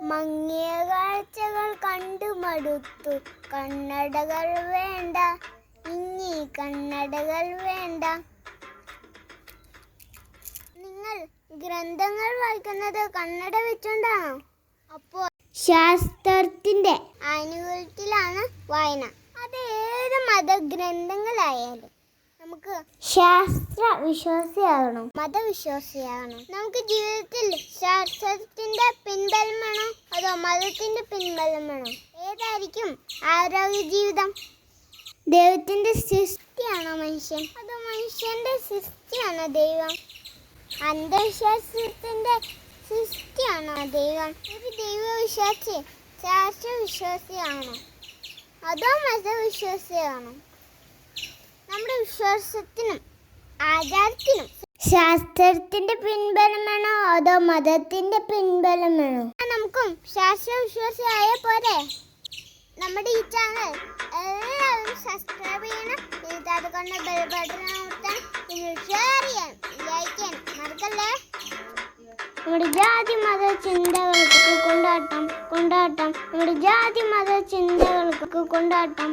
മങ്ങിയ കാഴ്ചകൾ കണ്ടു മടുത്തു, കണ്ണടകൾ വേണ്ട, ഇനി കണ്ണടകൾ വേണ്ട. നിങ്ങൾ ഗ്രന്ഥങ്ങൾ വായിക്കുന്നത് കണ്ണട വെച്ചുകൊണ്ടാണോ? അപ്പോൾ ശാസ്ത്രത്തിന്റെ ആനുകൂല്യത്തിലാണ് വായന. അത് ഏത് മതഗ്രന്ഥങ്ങളായാലും നമുക്ക് ശാസ്ത്രവിശ്വാസിയാകണം, മതവിശ്വാസിയാകണം. നമുക്ക് ജീവിതത്തിൽ ശാസ്ത്രത്തിന്റെ പിൻബലം വേണോ അതോ മതത്തിന്റെ പിൻബലം വേണോ? ഏതായിരിക്കും ആരോഗ്യ ജീവിതം? ദൈവത്തിന്റെ സൃഷ്ടിയാണോ മനുഷ്യൻ അതോ മനുഷ്യന്റെ സൃഷ്ടിയാണോ ദൈവം? അന്ധവിശ്വാസത്തിന്റെ സൃഷ്ടിയാണോ ദൈവം? ഒരു ദൈവവിശ്വാസി ശാസ്ത്രവിശ്വാസിയാണോ അതോ മതവിശ്വാസിയാണോ? നമ്മുടെ വിശ്വാസത്തിനും ആചാരത്തിനും ശാസ്ത്രത്തിന്റെ പിൻബലം വേണോ അതോ മതത്തിന്റെ പിൻബലം വേണോ? നമുക്കും ശാസ്ത്രവിശ്വാസിയായ പോരെ? നമ്മുടെ ഈ ചാനൽ എല്ലാവരും സബ്സ്ക്രൈബ് ചെയ്യണം, അതുകൊണ്ട് ബെൽ ബട്ടൺ അമർത്താൻ, ഷെയർ ചെയ്യാൻ, ലൈക്ക് ചെയ്യാൻ മറക്കല്ലേ. നമ്മുടെ ജാതി മത ചിന്തകൾക്ക് കൊണ്ടാട്ടം. നമ്മുടെ ജാതി മത ചിന്തകൾക്ക് കൊണ്ടാട്ടം.